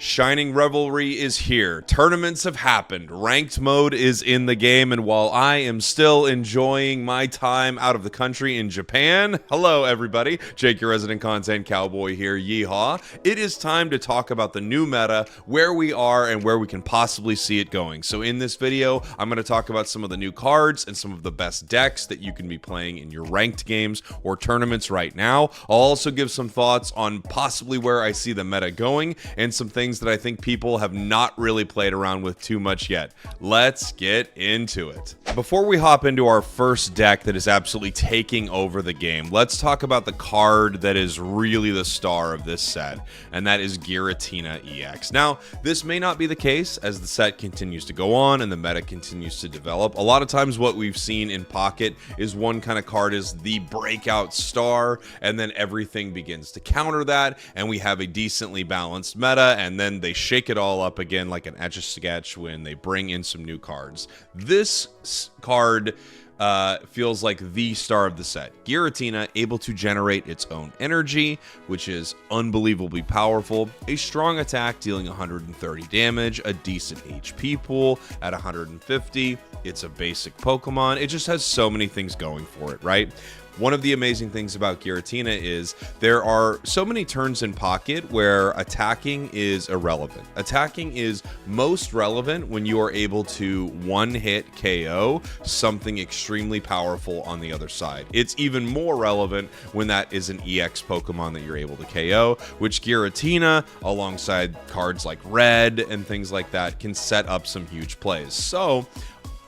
Shining Revelry is here. Tournaments have happened. Ranked mode is in the game, and while I am still enjoying my time out of the country in Japan, hello everybody, Jake your resident content cowboy here, yeehaw. It is time to talk about the new meta, where we are, and where we can possibly see it going. So in this video, I'm going to talk about some of the new cards and some of the best decks that you can be playing in your ranked games or tournaments right now. I'll also give some thoughts on possibly where I see the meta going and some things that I think people have not really played around with too much yet. Let's get into it. Before we hop into our first deck that is absolutely taking over the game, let's talk about the card that is really the star of this set, and that is Giratina EX. Now, this may not be the case as the set continues to go on and the meta continues to develop. A lot of times what we've seen in Pocket is one kind of card is the breakout star, and then everything begins to counter that, and we have a decently balanced meta, and then they shake it all up again like an Etch-a-Sketch when they bring in some new cards. This card feels like the star of the set. Giratina able to generate its own energy, which is unbelievably powerful. A strong attack dealing 130 damage, a decent HP pool at 150. It's a basic Pokemon. It just has so many things going for it, right? One of the amazing things about Giratina is there are so many turns in Pocket where attacking is irrelevant. Attacking is most relevant when you are able to one-hit KO something extremely powerful on the other side. It's even more relevant when that is an EX Pokemon that you're able to KO, which Giratina, alongside cards like Red and things like that, can set up some huge plays. So,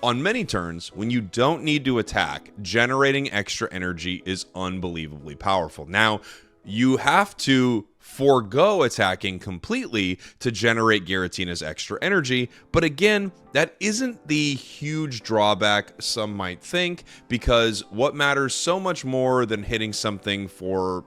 on many turns, when you don't need to attack, generating extra energy is unbelievably powerful. Now, you have to forego attacking completely to generate Giratina's extra energy, but again, that isn't the huge drawback some might think, because what matters so much more than hitting something for,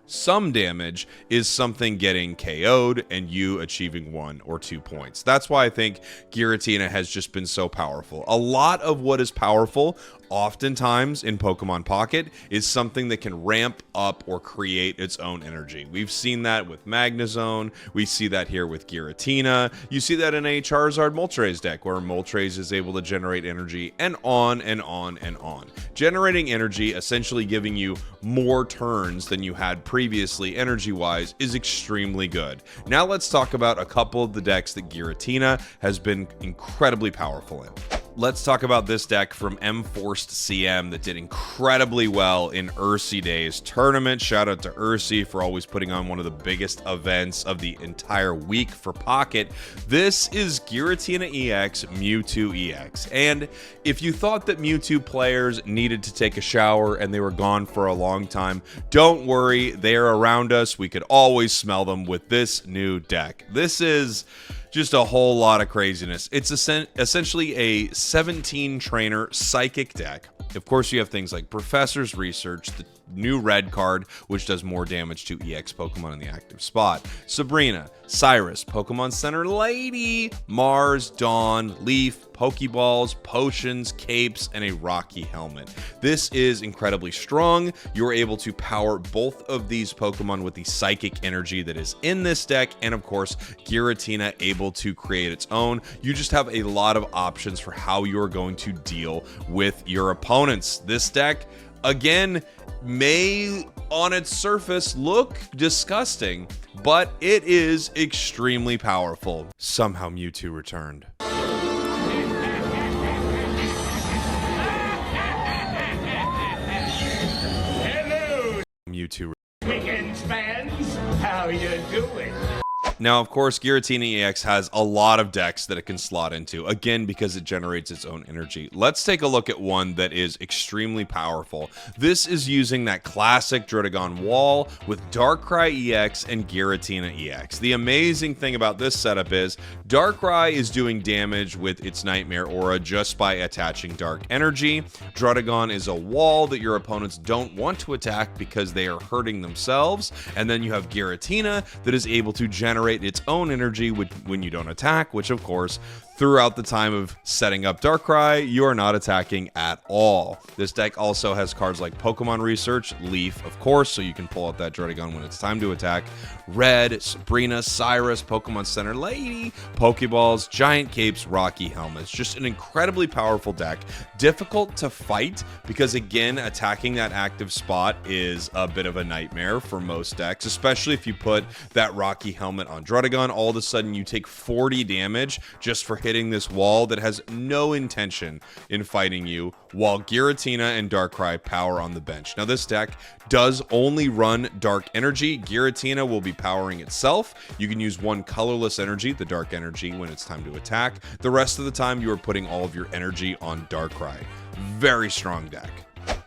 some damage is something getting KO'd and you achieving 1 or 2 points. That's why I think Giratina has just been so powerful. A lot of what is powerful oftentimes in Pokemon Pocket is something that can ramp up or create its own energy. We've seen that with Magnezone, we see that here with Giratina, you see that in a Charizard Moltres deck where Moltres is able to generate energy, and on and on and on. Generating energy, essentially giving you more turns than you had previously energy-wise, is extremely good. Now let's talk about a couple of the decks that Giratina has been incredibly powerful in. Let's talk about this deck from M-Forced CM that did incredibly well in Ursi Days tournament. Shout out to Ursi for always putting on one of the biggest events of the entire week for Pocket. This is Giratina EX, Mewtwo EX. And if you thought that Mewtwo players needed to take a shower and they were gone for a long time, don't worry, they are around us. We could always smell them with this new deck. This is just a whole lot of craziness. It's essentially a 17 trainer psychic deck. Of course, you have things like Professor's Research, the new red card, which does more damage to EX Pokemon in the active spot. Sabrina, Cyrus, Pokemon Center Lady, Mars, Dawn, Leaf, Pokeballs, Potions, Capes, and a Rocky Helmet. This is incredibly strong. You're able to power both of these Pokemon with the psychic energy that is in this deck, and of course, Giratina able to create its own. You just have a lot of options for how you're going to deal with your opponents. This deck, again, may on its surface look disgusting, but it is extremely powerful. Somehow Mewtwo returned. Hello, Mewtwo. Wiggins fans. How you doing? Now, of course, Giratina EX has a lot of decks that it can slot into, again, because it generates its own energy. Let's take a look at one that is extremely powerful. This is using that classic Druddigon wall with Darkrai EX and Giratina EX. The amazing thing about this setup is Darkrai is doing damage with its Nightmare Aura just by attaching dark energy. Druddigon is a wall that your opponents don't want to attack because they are hurting themselves. And then you have Giratina that is able to generate its own energy when you don't attack, which of course throughout the time of setting up Darkrai, you are not attacking at all. This deck also has cards like Pokemon Research, Leaf, of course, so you can pull out that Druddigon when it's time to attack, Red, Sabrina, Cyrus, Pokemon Center Lady, Pokeballs, Giant Capes, Rocky Helmets. Just an incredibly powerful deck. Difficult to fight because, again, attacking that active spot is a bit of a nightmare for most decks, especially if you put that Rocky Helmet on Druddigon. All of a sudden, you take 40 damage just for hitting this wall that has no intention in fighting you, while Giratina and Darkrai power on the bench. Now, this deck does only run Dark Energy. Giratina will be powering itself. You can use one colorless energy, the Dark Energy, when it's time to attack. The rest of the time, you are putting all of your energy on Darkrai. Very strong deck.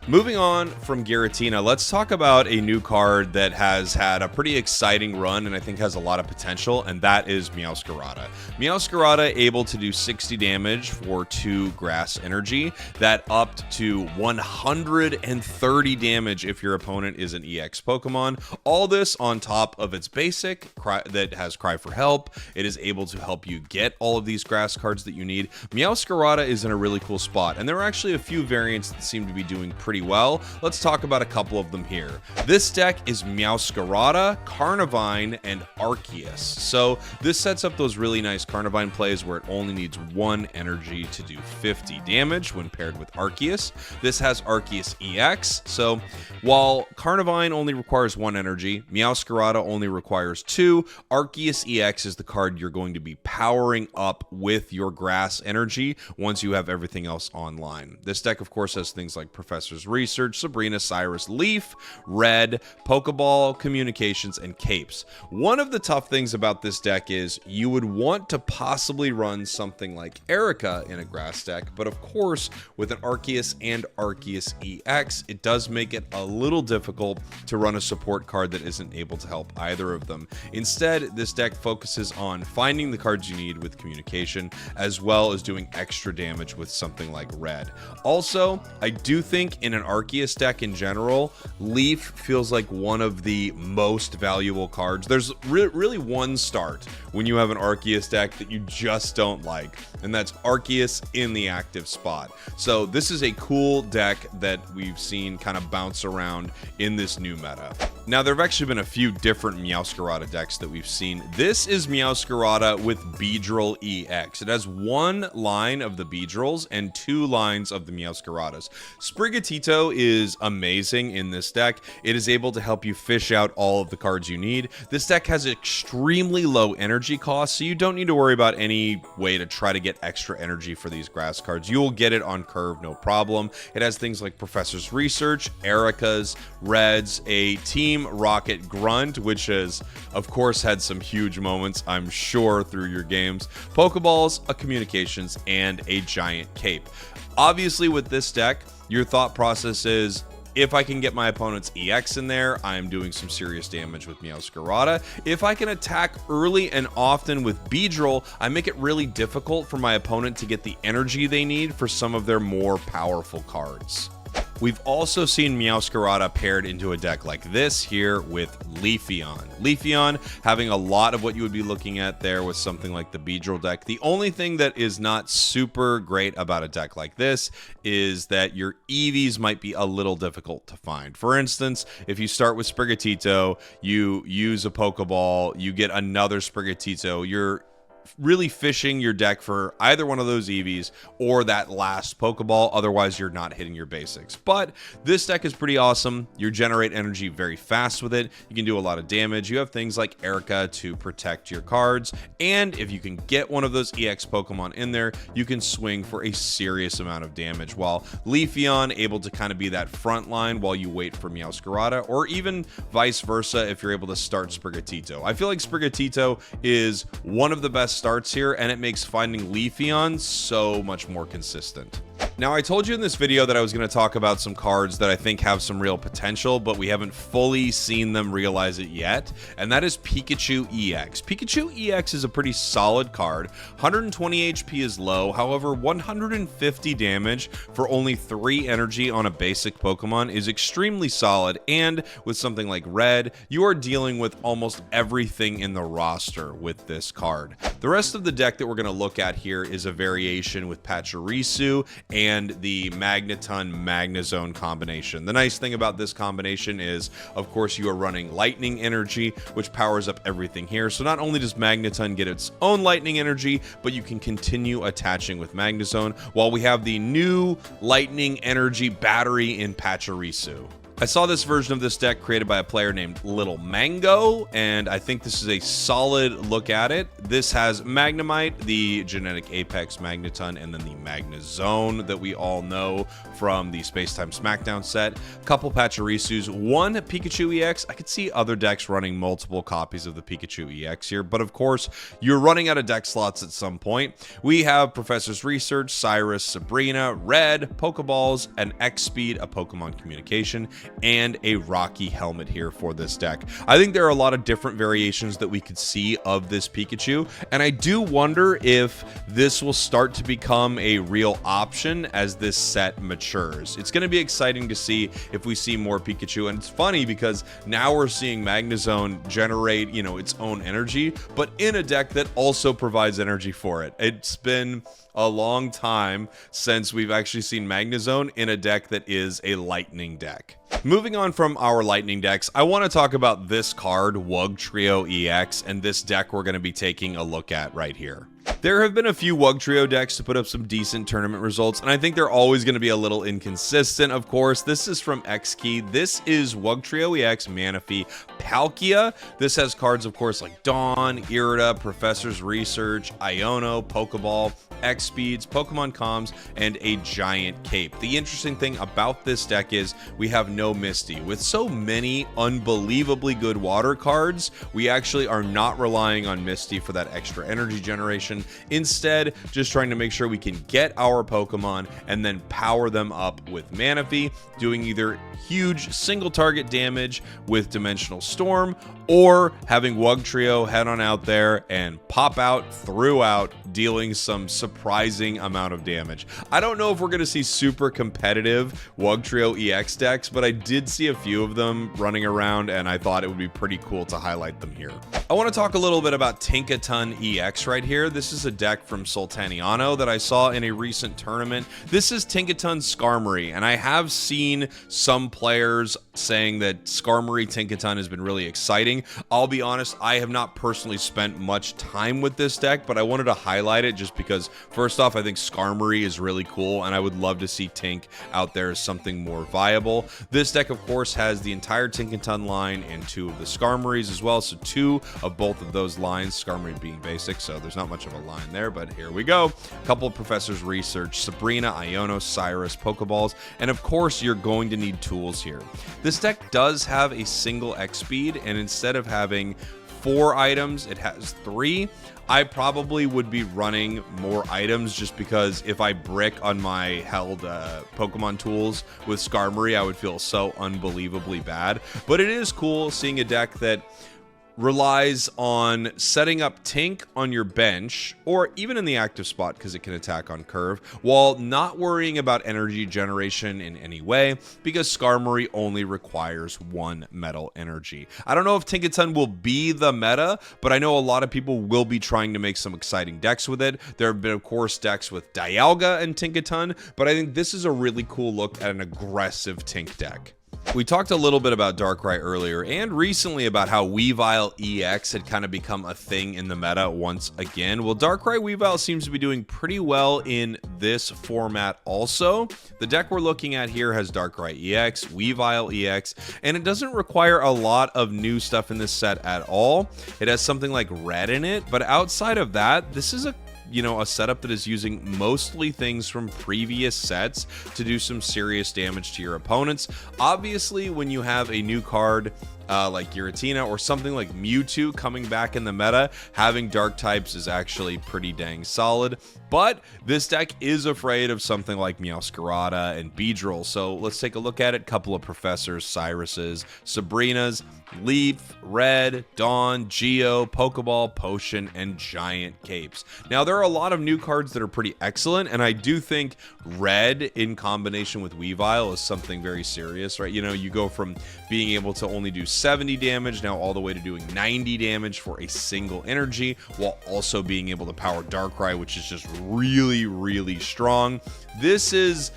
Moving on from Giratina, let's talk about a new card that has had a pretty exciting run and I think has a lot of potential, and that is Meowscarada. Meowscarada able to do 60 damage for 2 grass energy, that upped to 130 damage if your opponent is an EX Pokemon. All this on top of its basic that has Cry for Help. It is able to help you get all of these grass cards that you need. Meowscarada is in a really cool spot, and there are actually a few variants that seem to be doing pretty well. Let's talk about a couple of them here. This deck is Meowscarada, Carnivine, and Arceus. So this sets up those really nice Carnivine plays where it only needs 1 energy to do 50 damage when paired with Arceus. This has Arceus EX, so while Carnivine only requires 1 energy, Meowscarada only requires 2. Arceus EX is the card you're going to be powering up with your grass energy once you have everything else online. This deck, of course, has things like Professor's Research, Sabrina, Cyrus, Leaf, Red, Pokeball, Communications, and Capes. One of the tough things about this deck is you would want to possibly run something like Erica in a grass deck, but of course, with an Arceus and Arceus EX, it does make it a little difficult to run a support card that isn't able to help either of them. Instead, this deck focuses on finding the cards you need with Communication, as well as doing extra damage with something like Red. Also, I do think in an Arceus deck in general, Leaf feels like one of the most valuable cards. There's really one start when you have an Arceus deck that you just don't like, and that's Arceus in the active spot. So this is a cool deck that we've seen kind of bounce around in this new meta. Now, there have actually been a few different Meowscarada decks that we've seen. This is Meowscarada with Beedrill EX. It has 1 line of the Beedrills and 2 lines of the Meowscaradas. Sprigatito is amazing in this deck. It is able to help you fish out all of the cards you need. This deck has extremely low energy cost, so you don't need to worry about any way to try to get extra energy for these grass cards. You will get it on curve, no problem. It has things like Professor's Research, Erika's, Reds, a Team Rocket Grunt, which has, of course, had some huge moments, I'm sure, through your games, Pokeballs, a Communications, and a Giant Cape. Obviously, with this deck, your thought process is, if I can get my opponent's EX in there, I'm doing some serious damage with Meowscarada. If I can attack early and often with Beedrill, I make it really difficult for my opponent to get the energy they need for some of their more powerful cards. We've also seen Meowscarada paired into a deck like this here with Leafeon. Leafeon having a lot of what you would be looking at there with something like the Beedrill deck. The only thing that is not super great about a deck like this is that your EVs might be a little difficult to find. For instance, if you start with Sprigatito, you use a Pokeball, you get another Sprigatito, you're really fishing your deck for either one of those EVs or that last Pokeball, otherwise you're not hitting your basics. But this deck is pretty awesome. You generate energy very fast with it. You can do a lot of damage. You have things like Erica to protect your cards, and if you can get one of those EX Pokemon in there, you can swing for a serious amount of damage, while Leafeon able to kind of be that front line while you wait for Meowscarada, or even vice versa if you're able to start Sprigatito. I feel like Sprigatito is one of the best starts here, and it makes finding Leafeon so much more consistent. Now, I told you in this video that I was going to talk about some cards that I think have some real potential, but we haven't fully seen them realize it yet, and that is Pikachu EX. Pikachu EX is a pretty solid card. 120 HP is low, however, 150 damage for only 3 energy on a basic Pokemon is extremely solid, and with something like Red, you are dealing with almost everything in the roster with this card. The rest of the deck that we're going to look at here is a variation with Pachirisu and the Magneton Magnezone combination. The nice thing about this combination is, of course, you are running lightning energy, which powers up everything here. So not only does Magneton get its own lightning energy, but you can continue attaching with Magnezone, while we have the new lightning energy battery in Pachirisu. I saw this version of this deck created by a player named Little Mango, and I think this is a solid look at it. This has Magnemite, the Genetic Apex Magneton, and then the Magnezone that we all know from the Spacetime Smackdown set. A couple Pachirisus, one Pikachu EX. I could see other decks running multiple copies of the Pikachu EX here, but of course, you're running out of deck slots at some point. We have Professor's Research, Cyrus, Sabrina, Red, Pokeballs, an X-Speed, a Pokemon Communication, and a Rocky helmet here for this deck. I think there are a lot of different variations that we could see of this Pikachu, and I do wonder if this will start to become a real option as this set matures. It's going to be exciting to see if we see more Pikachu, and it's funny because now we're seeing Magnezone generate, its own energy, but in a deck that also provides energy for it. It's been a long time since we've actually seen Magnezone in a deck that is a lightning deck. Moving on from our lightning decks, I want to talk about this card, Wugtrio EX, and this deck we're going to be taking a look at right here. There have been a few Wugtrio decks to put up some decent tournament results, and I think they're always going to be a little inconsistent, of course. This is from Xkey. This is Wugtrio EX, Manaphy, Palkia. This has cards, of course, like Dawn, Irida, Professor's Research, Iono, Pokeball, X-Speeds, Pokemon Comms, and a Giant Cape. The interesting thing about this deck is we have no Misty. With so many unbelievably good water cards, we actually are not relying on Misty for that extra energy generation. Instead, just trying to make sure we can get our Pokemon and then power them up with Manaphy, doing either huge single target damage with Dimensional Storm, or having Wugtrio head on out there and pop out throughout, dealing some surprising amount of damage. I don't know if we're going to see super competitive Wugtrio EX decks, but I did see a few of them running around, and I thought it would be pretty cool to highlight them here. I want to talk a little bit about Tinkaton EX right here. This is a deck from Sultaniano that I saw in a recent tournament. This is Tinkaton Skarmory, and I have seen some players saying that Skarmory Tinkaton has been really exciting. I'll be honest, I have not personally spent much time with this deck, but I wanted to highlight it just because, first off, I think Skarmory is really cool, and I would love to see Tink out there as something more viable. This deck, of course, has the entire Tinkaton line and 2 of the Skarmorys as well, so 2 of both of those lines, Skarmory being basic, so there's not much of a line there, but here we go. A couple of Professor's Research, Sabrina, Iono, Cyrus, Pokeballs, and of course, you're going to need tools here. This deck does have a single X-Speed, and instead of having 4 items, it has 3. I probably would be running more items just because if I brick on my held Pokemon tools with Skarmory, I would feel so unbelievably bad. But it is cool seeing a deck that relies on setting up Tink on your bench, or even in the active spot because it can attack on curve, while not worrying about energy generation in any way, because Skarmory only requires 1 metal energy. I don't know if Tinkaton will be the meta, but I know a lot of people will be trying to make some exciting decks with it. There have been, of course, decks with Dialga and Tinkaton, but I think this is a really cool look at an aggressive Tink deck. We talked a little bit about Darkrai earlier and recently about how Weavile EX had kind of become a thing in the meta once again. Well, Darkrai Weavile seems to be doing pretty well in this format also. The deck we're looking at here has Darkrai EX, Weavile EX, and it doesn't require a lot of new stuff in this set at all. It has something like Red in it, but outside of that, this is a setup that is using mostly things from previous sets to do some serious damage to your opponents. Obviously, when you have a new card like Giratina or something like Mewtwo coming back in the meta, having dark types is actually pretty dang solid. But this deck is afraid of something like Meowscarada and Beedrill, so let's take a look at it. Couple of Professors, Cyruses, Sabrinas, Leaf, Red, Dawn, Geo, Pokeball, Potion, and Giant Capes. Now, there are a lot of new cards that are pretty excellent, and I do think Red in combination with Weavile is something very serious, right? You know, you go from being able to only do 70 damage now all the way to doing 90 damage for a single energy, while also being able to power Darkrai, which is just really, really strong. This is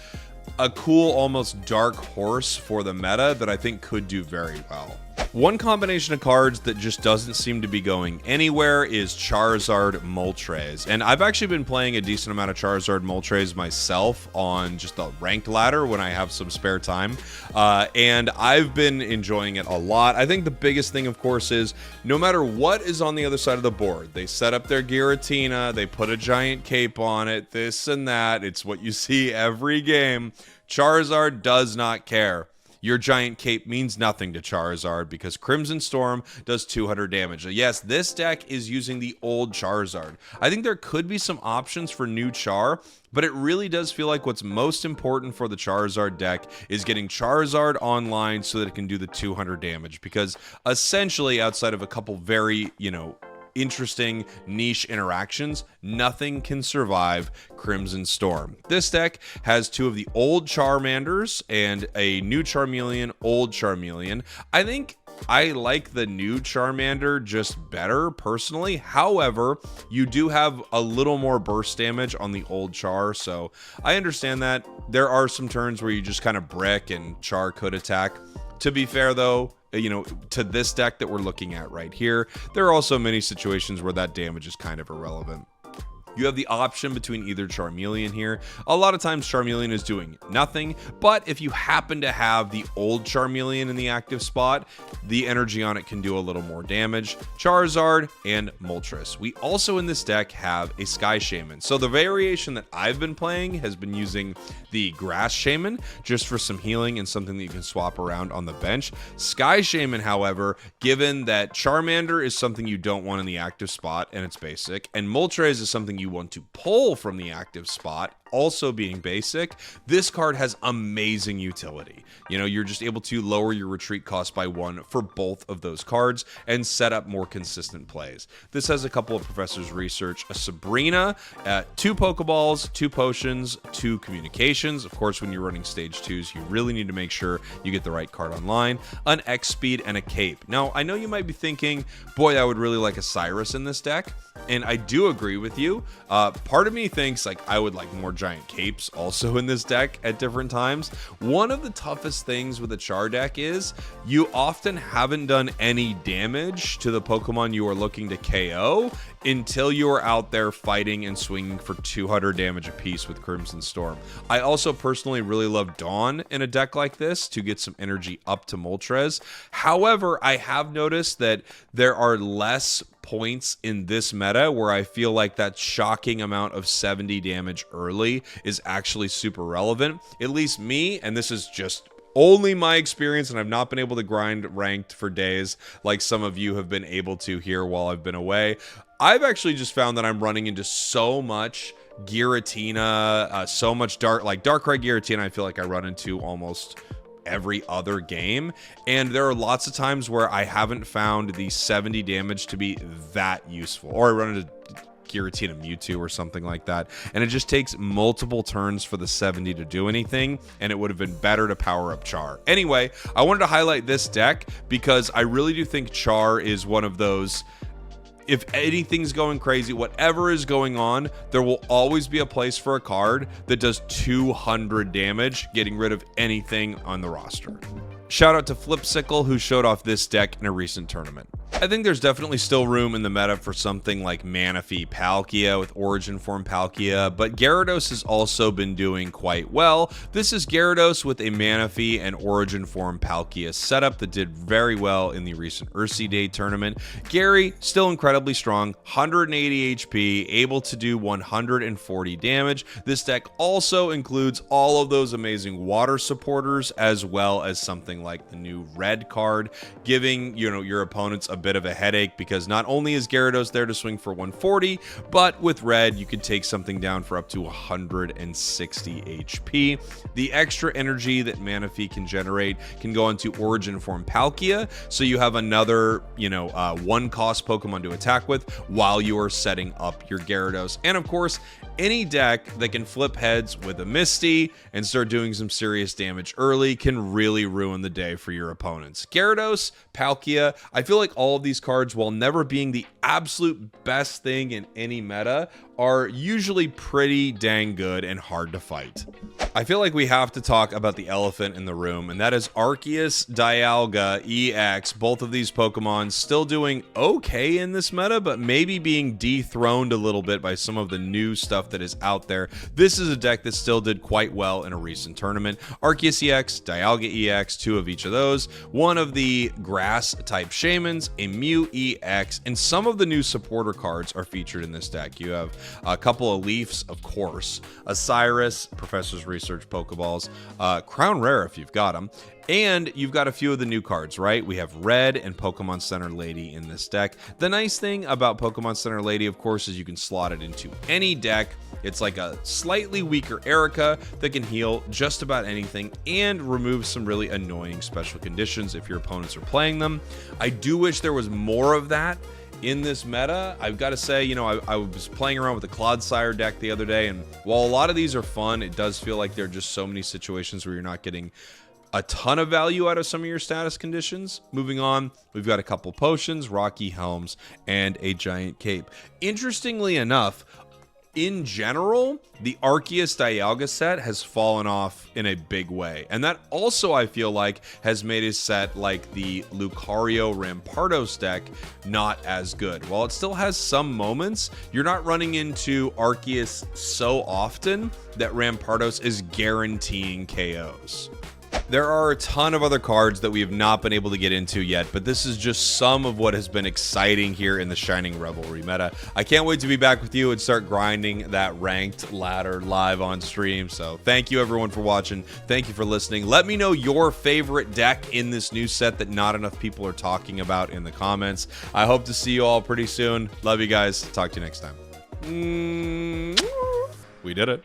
a cool, almost dark horse for the meta that I think could do very well. One combination of cards that just doesn't seem to be going anywhere is Charizard Moltres. And I've actually been playing a decent amount of Charizard Moltres myself on just the ranked ladder when I have some spare time. And I've been enjoying it a lot. I think the biggest thing, of course, is no matter what is on the other side of the board, they set up their Giratina, they put a giant cape on it, this and that. It's what you see every game. Charizard does not care. Your giant cape means nothing to Charizard because Crimson Storm does 200 damage. Yes, this deck is using the old Charizard. I think there could be some options for new Char, but it really does feel like what's most important for the Charizard deck is getting Charizard online so that it can do the 200 damage, because essentially outside of a couple very, interesting niche interactions, nothing can survive Crimson Storm. This deck has two of the old Charmanders and a new Charmeleon, old Charmeleon. I think I like the new Charmander just better personally. However, you do have a little more burst damage on the old Char, so I understand that. There are some turns where you just kind of brick and Char could attack. To be fair though, to this deck that we're looking at right here, there are also many situations where that damage is kind of irrelevant. You have the option between either Charmeleon here. A lot of times Charmeleon is doing nothing, but if you happen to have the old Charmeleon in the active spot, the energy on it can do a little more damage. Charizard and Moltres. We also in this deck have a Sky Shaman. So the variation that I've been playing has been using the Grass Shaman just for some healing and something that you can swap around on the bench. Sky Shaman, however, given that Charmander is something you don't want in the active spot and it's basic, and Moltres is something you want to pull from the active spot, also being basic, this card has amazing utility. You're just able to lower your retreat cost by 1 for both of those cards and set up more consistent plays. This has a couple of Professor's Research, a Sabrina, 2 Pokeballs, 2 Potions, 2 Communications. Of course, when you're running stage 2s, you really need to make sure you get the right card online, an X-Speed, and a Cape. Now, I know you might be thinking, boy, I would really like a Cyrus in this deck, and I do agree with you. Part of me thinks I would like more giant capes also in this deck at different times. One of the toughest things with a Char deck is you often haven't done any damage to the Pokemon you are looking to KO until you are out there fighting and swinging for 200 damage apiece with Crimson Storm. I also personally really love Dawn in a deck like this to get some energy up to Moltres. However, I have noticed that there are less points in this meta where I feel like that shocking amount of 70 damage early is actually super relevant. At least me, and this is just only my experience, and I've not been able to grind ranked for days like some of you have been able to here while I've been away. I've actually just found that I'm running into so much Giratina, so much Darkrai Giratina I feel like I run into almost every other game, and there are lots of times where I haven't found the 70 damage to be that useful, or I run into Giratina Mewtwo or something like that, and it just takes multiple turns for the 70 to do anything, and it would have been better to power up Char. Anyway, I wanted to highlight this deck because I really do think Char is one of those, if anything's going crazy, whatever is going on, there will always be a place for a card that does 200 damage, getting rid of anything on the roster. Shout out to Flipsicle, who showed off this deck in a recent tournament. I think there's definitely still room in the meta for something like Manaphy Palkia with Origin Form Palkia, but Gyarados has also been doing quite well. This is Gyarados with a Manaphy and Origin Form Palkia setup that did very well in the recent Ursi Day tournament. Gary, still incredibly strong, 180 HP, able to do 140 damage. This deck also includes all of those amazing water supporters, as well as something like the new red card, giving, your opponents a bit of a headache, because not only is Gyarados there to swing for 140, but with red you can take something down for up to 160 HP. The extra energy that Manaphy can generate can go into Origin Form Palkia, so you have another one cost Pokemon to attack with while you are setting up your Gyarados. And of course, any deck that can flip heads with a Misty and start doing some serious damage early can really ruin the day for your opponents. Gyarados, Palkia, I feel like all of these cards, while never being the absolute best thing in any meta, are usually pretty dang good and hard to fight. I feel like we have to talk about the elephant in the room, and that is Arceus, Dialga, EX. Both of these Pokemon still doing okay in this meta, but maybe being dethroned a little bit by some of the new stuff that is out there. This is a deck that still did quite well in a recent tournament. Arceus EX, Dialga EX, two of each of those, one of the grass type Shamans, a Mew EX, and some of the new supporter cards are featured in this deck. You have a couple of Leafs, of course, a Cyrus, Professor's Research Pokeballs, Crown Rare if you've got them, and you've got a few of the new cards, right? We have Red and Pokemon Center Lady in this deck. The nice thing about Pokemon Center Lady, of course, is you can slot it into any deck. It's like a slightly weaker Erica that can heal just about anything and remove some really annoying special conditions if your opponents are playing them. I do wish there was more of that in this meta. I've got to say, I was playing around with the Clodsire deck the other day, and while a lot of these are fun, it does feel like there are just so many situations where you're not getting a ton of value out of some of your status conditions. Moving on, we've got a couple potions, Rocky Helms, and a giant cape. Interestingly enough, in general, the Arceus Dialga set has fallen off in a big way. And that also, I feel like, has made a set like the Lucario Rampardos deck not as good. While it still has some moments, you're not running into Arceus so often that Rampardos is guaranteeing KOs. There are a ton of other cards that we have not been able to get into yet, but this is just some of what has been exciting here in the Shining Revelry meta. I can't wait to be back with you and start grinding that ranked ladder live on stream. So thank you everyone for watching. Thank you for listening. Let me know your favorite deck in this new set that not enough people are talking about in the comments. I hope to see you all pretty soon. Love you guys. Talk to you next time. We did it.